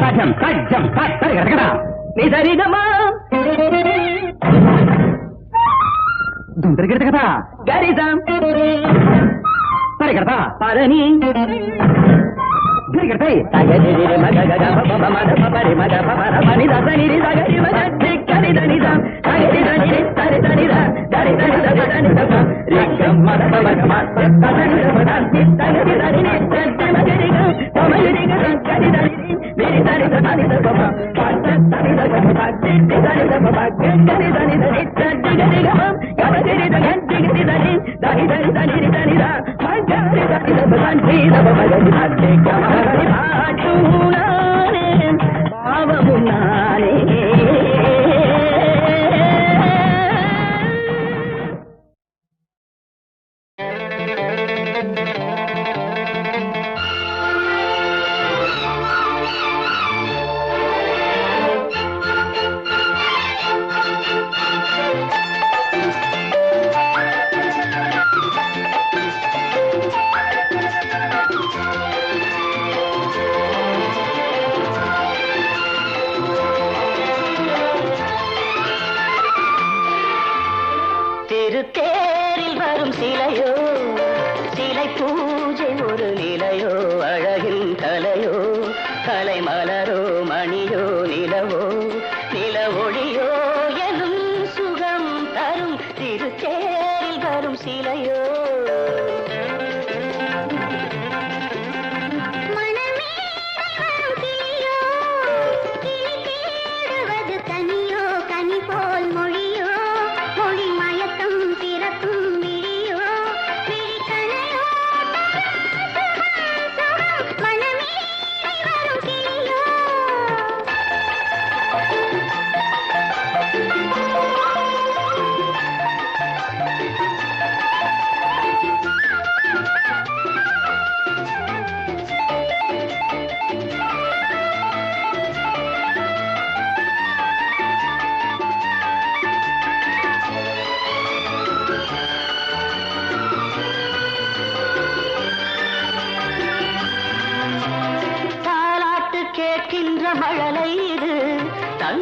சஜம் சஜம் சரி கிடக்கடா நீ சரிகமா துண்டர் கிடக்கடா கரிதம் சரி கிடதா பரணி கிடக்கடை தகதிரி மகக பப மத பபரி மத பபர மணி தசனிரி தகரி மத திக்கரி தனிதம் தகரி தனிரி தரி தனிதா தரி தனி தனி தப ரிகம் மத பபர மத தனி தப தனி தனி தனி மகரி கமரி கரி தனி மேரி தனி தனி தப பத்த தனி தப தனி தனி தப கரி தனி தனி தனி கரி கம் கமரி தனி தனி தனி தனி தனி தனி தனி தா மகரி தனி தப தனி தப மகரி தனி கமரி பாட்டுனானே பாவமுனானே திருத்தேரில் வரும் சிலையோ சிலை பூஜை ஒரு நிலையோ அழகின் கலையோ கலை மலரோ மணியோ நிலவோ நில ஒளியோ எனும் சுகம் தரும் திருத்தேரில் வரும் சிலையோ மனமே வரும் கிளியோ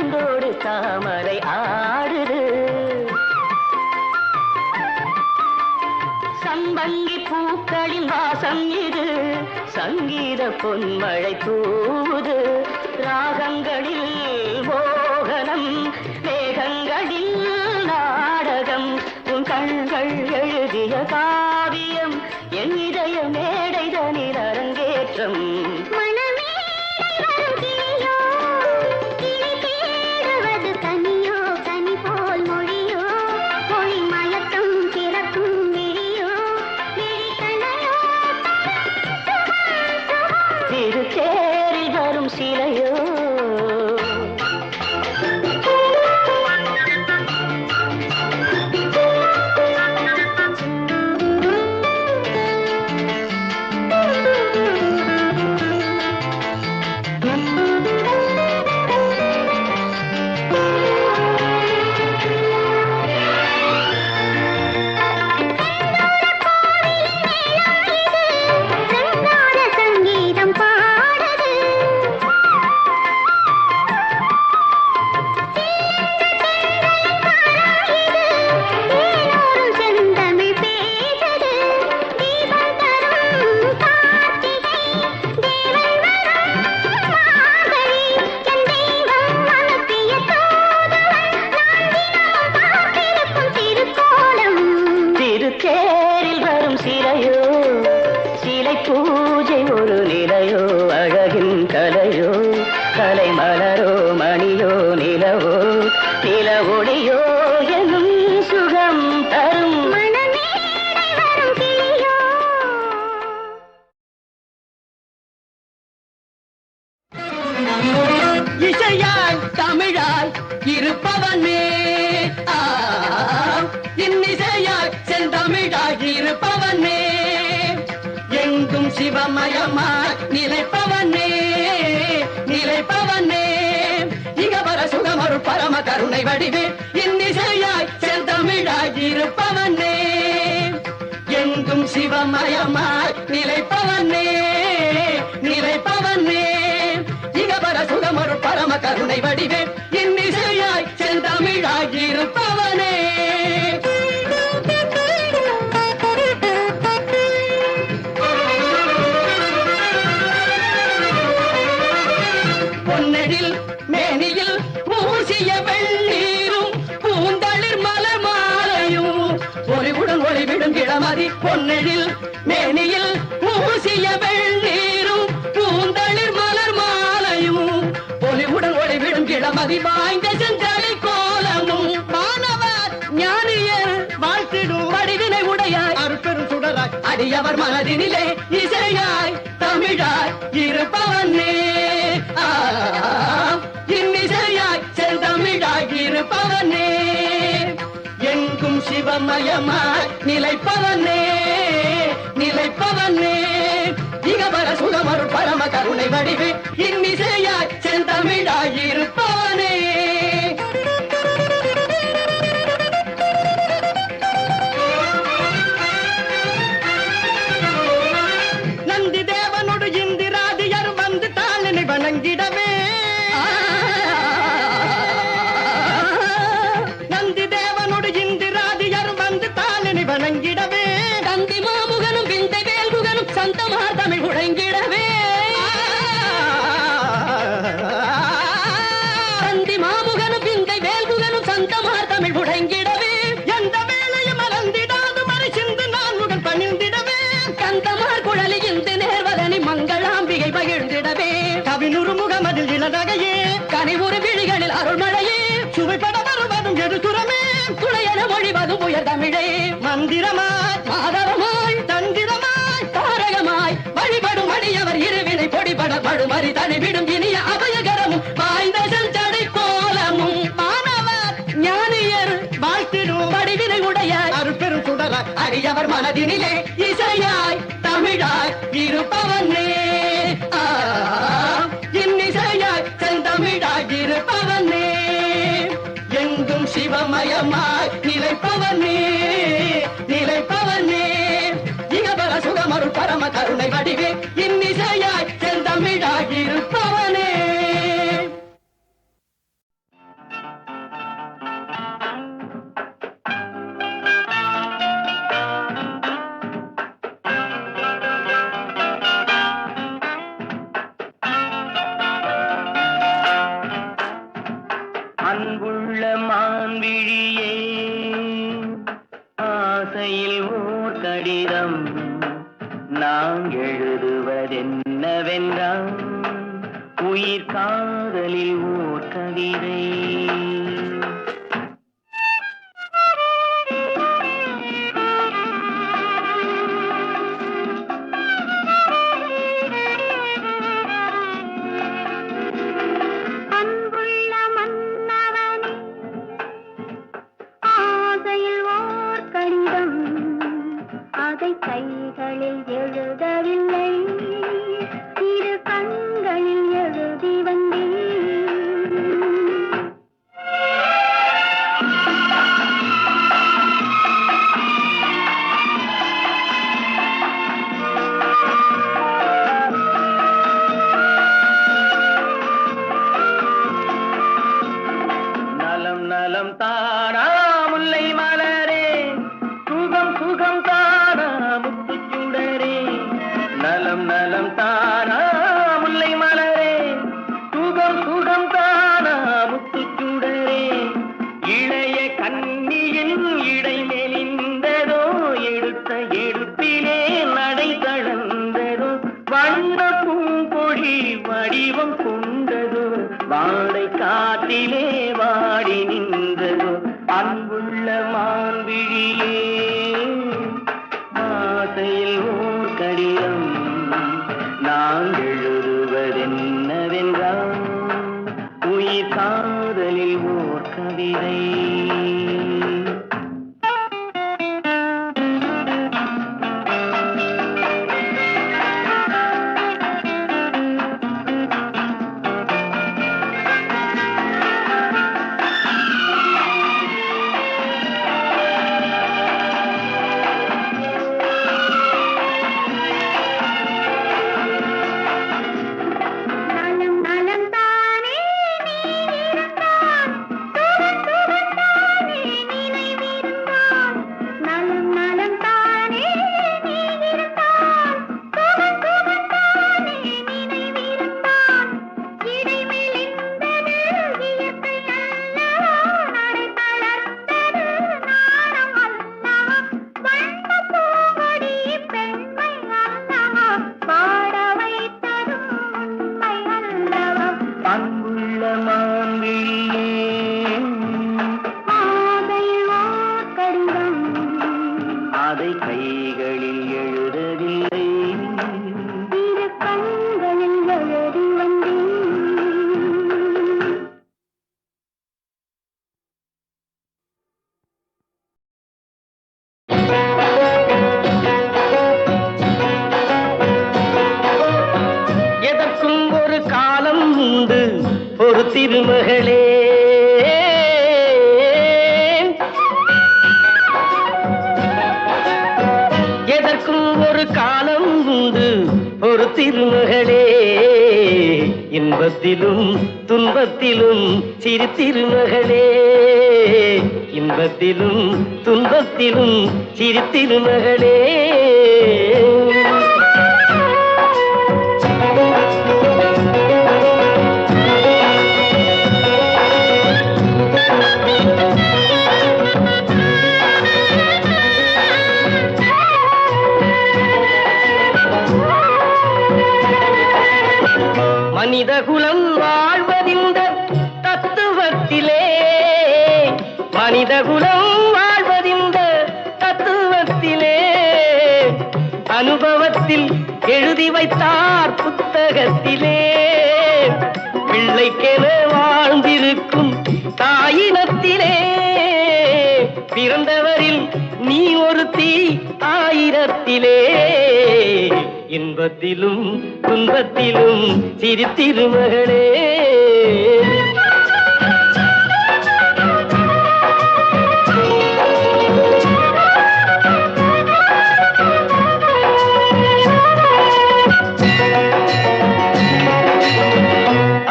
தண்டோடு தாமரை ஆடுது சம்பங்கி பூக்களின் வாசம் இது சங்கீத பொன்மழை தூவுது ராகங்களில் மோகனம் மேகங்களில் நாடகம் உன் கண்கள் எழுதிய காவியம் என் இதய மேடைதனில் அரங்கேற்றம் திருச்சேரில் வரும் சிலையோ தேரில் வரும் சிலையோ சிலை பூஜை ஒரு நிலையோ அழகின் கலையோ கலை மலரோ மணியோ நிலவோ நில ஒளியோ எனும் சுகம் தரும் இசையாய் தமிழாய் இருப்பவனே இன்னிசையாய் செந்தமிழாய் இருப்பவனே எங்கும் சிவமயமாய் நிலைப்பவனே நிலைப்பவனே இகவர சுகமரு பரம கருணை வடிவே இன்னிசையாய் செந்தமிழாய் இருப்பவனே எங்கும் சிவமயமாய் நிலைப்பவனே நிலைப்பவனே இகவர சுகமரு பரம கருணை வடிவே இன்னிசையாய் செந்தமிழாய் இருப்பவனே பொன்னெழில் மேனியில் பூசிய வெள்ளீரும் பூந்தளிர் மலர் மாலையும் ஒளிவுடன் ஒளிவிடும் இளமதி பொன்னெழில் மேனியில் பூசிய வெள்ளீரும் பூந்தளிர் மலர் மாலையும் ஒளிவுடன் ஒளிவிடும் இளமதி வாய்ந்த செஞ்சளி கோலமும் மாணவர் ஞானியர் வாழ்த்திடும் வடிவினை உடையாய் அருட்பெரும் சுடராய் அடியவர் மனதினிலே இசையாய் தமிழாய் இருப்பவனே இன்னிசையாய் செந்தமிழாய் இருப்பவனே எங்கும் சிவமயமாய் நிலைப்பவனே நிலைப்பவனே இகவர சுகமரு பரம கருணை வடிவே இன்னிசையாய் செந்தமிழாய் இருப்பவனே நந்தி தேவனோடு இந்திராதியர் வந்து தாளினை வணங்கிடவே நந்தி தேவனோடு இந்திராதியர் வந்து தாளினை வணங்கிடவே தந்தி மாமுகனும் விந்தை வேல்முகனும் சந்தமார் தமிழ் உழைங்கிடவே தந்தி மாமுகனும் விந்தை வேல்முகனும் சந்தமார் தமிழ் உழைங்கிடவே எந்த வேளையும் மறந்திடாது மறை சிந்து நான் முகன் பணிந்திடவே கந்தமார் குழலி இந்து நேர்வதனி மங்களாம்பிகை பகிர்ந்திடவே கவினுறு முகமதில் இளநகையே கனிவுறு விழிகளில் அருள்மழையே சுவைப்பட வருவதும் எதுதுரமே துணையென மொழிவதும் உயர் தமிழே மந்திரமாய் மாதவமாய் தந்திரமாய் தாரகமாய் வழிபடும் அடியவர் இருவினை பொடிபட படுமறி தனிவிடும் இனிய அபயகரமும் வாய்ந்த செஞ்சடை கோலமும் மாணவர் ஞானியர் வாழ்த்திடும் வடிவினை உடையாய் அருட்பெரும் சுடராய் அடியவர் மனதினிலே இசையாய் தமிழாய் இருப்பவனே இன்னிசையாய் செந்தமிழாய் இருப்பவனே எங்கும் சிவமயமாய் நிலைப்பவனே நிலைப்பவனே இகவர சுகமரு பரம கருணை வடிவே இன்னிசையாய் செந்தமிழாய் இருப்பவனே எழுதுவதென்னவென்றால் உயிர் காதலில் ஓர் கவிதை. கைகளில் எழுதவில்லை, இரு கண்களில் எழுதி வந்தேன். நலம் நலம் தானா முல்லை மலரே, சுகம் சுகம் தானா முத்துச்சுடரே. நலம் நலம் தானா முல்லை மலரே, சுகம் சுகம் தானா முத்துச்சுடரே. இளைய கண்ணியின் இடை மெலிந்ததோ, எடுத்த எடுப்பிலே நடை தளர்ந்ததோ. வண்ண பூங்கொடி வடிவம் கொண்டதோ, வாடை காட்டிலே வாடி நின்றதோ. அன்புள்ள மான்விழியே, ஆசையில் ஓர் கடிதம் நான் எழுதுவதென்னவென்றால் உயிர் காதலில் ஓர் கவிதை. அதை கைகளில் எழுதவில்லை, இரு கண்களில் எழுதி வந்தேன். எதற்கும் ஒரு காலம் உண்டு ஒரு திருமகளே. எதற்கும் ஒரு காலம் உண்டு ஒரு திருமகளே. இன்பத்திலும் துன்பத்திலும் சிறு திருமகளே. இன்பத்திலும் துன்பத்திலும் சிறு திருமகளே. மனிதகுலம் வாழ்வதிந்த தத்துவத்திலே, மனிதகுலம் வாழ்வதிந்த தத்துவத்திலே. அனுபவத்தில் எழுதி வைத்தார் புத்தகத்திலே. பிள்ளைக்கென வாழ்ந்திருக்கும் தாயினத்திலே, பிறந்தவரில் நீ ஒருத்தி ஆயிரத்திலே. இன்பத்திலும் துன்பத்திலும் சிறு திருமகளே.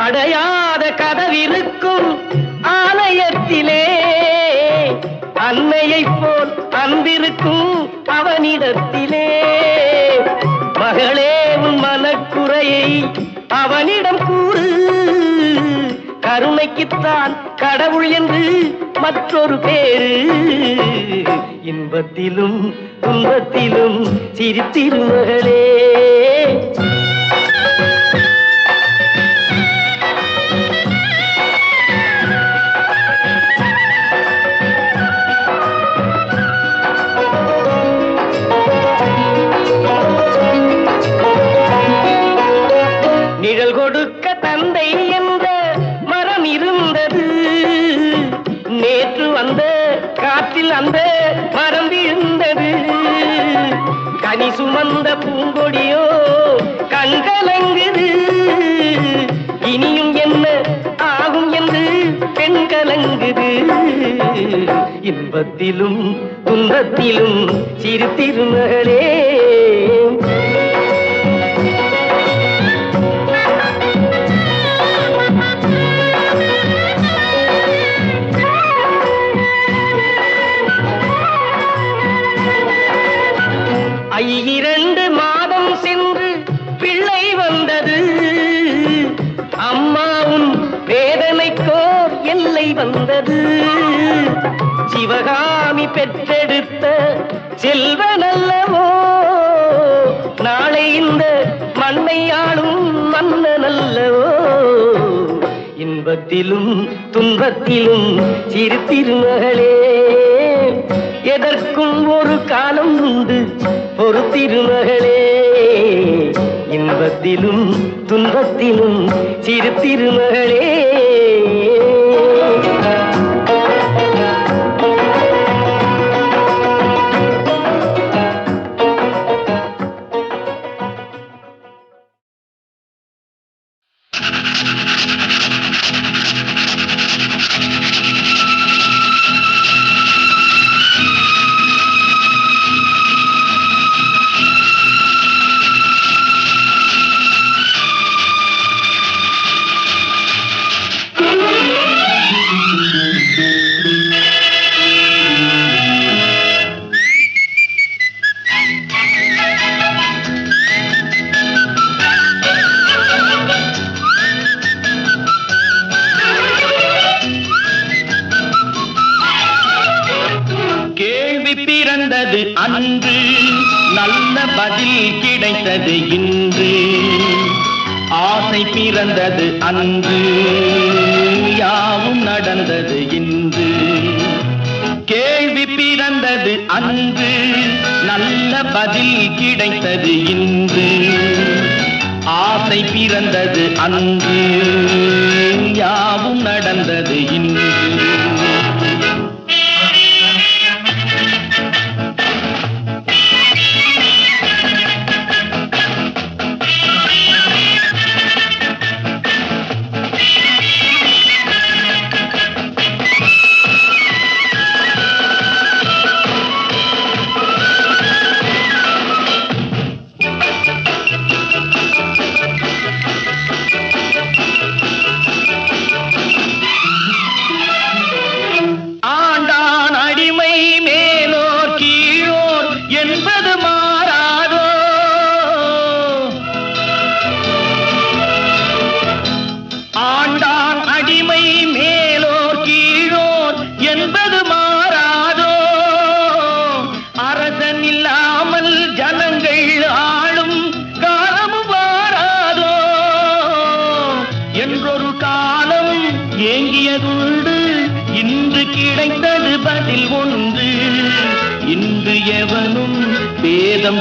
அடையாத கதவிருக்கும் ஆலயத்திலே, அன்னையைப் போல் அன்பிருக்கும் அவனிடத்திலே. மகளே உன் மனக்குறையை அவனிடம் கூறு, கருணைக்குத்தான் கடவுள் என்று மற்றொரு பேரு. இன்பத்திலும் துன்பத்திலும் சிறு திருமகளே. சுமந்த பூங்கொடியோ கண்கலங்குது. இனியும் என்ன ஆகும் என்று பெண் கலங்குது. இன்பத்திலும் துன்பத்திலும் சிறு திருமகளே. இரண்டு மாதம் சென்று பிள்ளை வந்தது. அம்மாவும் வேதனைக்கோர் எல்லை வந்தது. சிவகாமி பெற்றெடுத்த செல்வனல்லவோ நாளை இந்த மண்ணை ஆளும் மன்னனல்லவோ. இன்பத்திலும் துன்பத்திலும் சிறு திருமகளே. எதற்கும் ஒரு காலம் உண்டு ஒரு திருமகளே. இன்பத்திலும் துன்பத்திலும் சிறு திருமகளே. அன்று நல்ல பதில் கிடைத்தது இன்று. ஆசை பிறந்தது அன்று யாவும் நடந்தது இன்று. கேள்வி பிறந்தது அன்று நல்ல பதில் கிடைத்தது இன்று. ஆசை பிறந்தது அன்று யாவும் நடந்தது இன்று.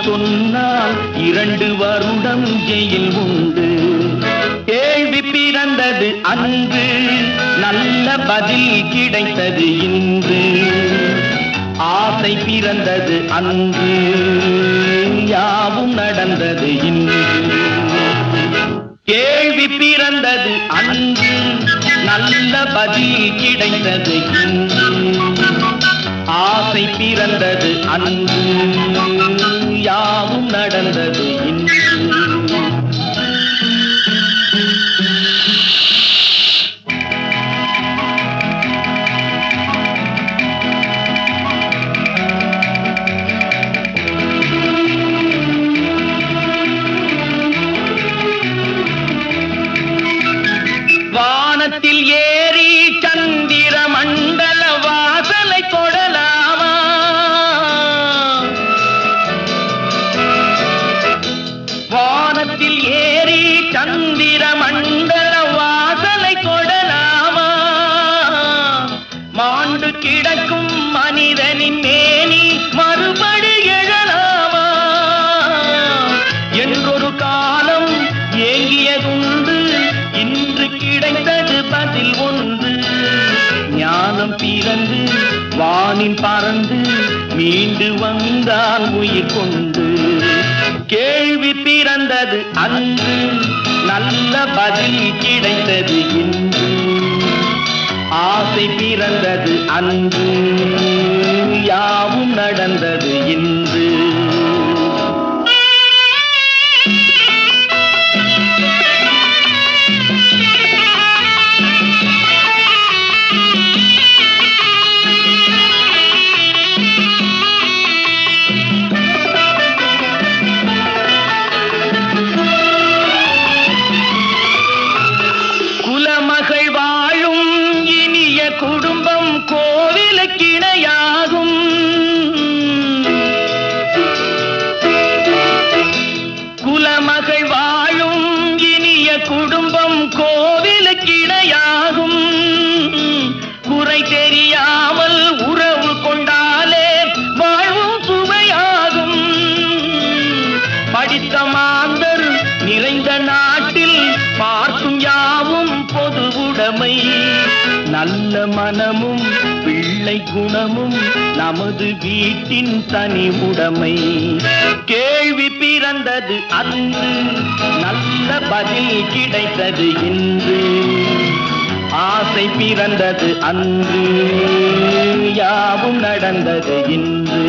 சொன்னால் 2 வருடம் ஜெயில் உண்டு. கேள்வி பிறந்தது அன்று நல்ல பதில் கிடைத்தது இன்று. ஆசை பிறந்தது அன்று யாவும் நடந்தது இன்று. கேள்வி பிறந்தது அன்று நல்ல பதில் கிடைத்தது இன்று. ஆசை பிறந்தது அன்று யாவும் நடந்தது இன்று. வானத்தில் ஏறி சந்திர மண்டல வாசலை தொடலாமா? வானத்தில் ஏறி சந்திர மண்டல வாசலை தொடலாமா? மாண்டு கிடக்கும் மனிதனின் மேனி மறுபடி எழலாமா என்றொரு காலம் ஏங்கியதுண்டு. இன்று கிடைத்தது பதில் ஒன்று. ஞானம் பிறந்து வானில் பறந்து மீண்டு வந்தால் உயிர் கொண்டு. கேள்வி பிறந்தது அன்று, நல்ல பதில் கிடைத்தது இன்று. ஆசை பிறந்தது அன்று, யாவும் நடந்தது இன்று. குலமகள் வாழும் இனிய குடும்பம் கோவிலுக்கிணையாகும். குலமகள் வாழும் இனிய குடும்பம் கோவிலுக்கிணையாகும். குறை தெரியாமல் உறவு கொண்டாலே வாழ்வும் சுவையாகும். படித்த மாந்தர் நிறைந்த நாட்டில் பார்க்கும் யாவும் பொது உடைமை. நல்ல மனமும் பிள்ளை குணமும் நமது வீட்டின் தனி உடைமை. கேள்வி பிறந்தது அன்று, நல்ல பதில் கிடைத்தது இன்று. ஆசை பிறந்தது அன்று, யாவும் நடந்தது இன்று.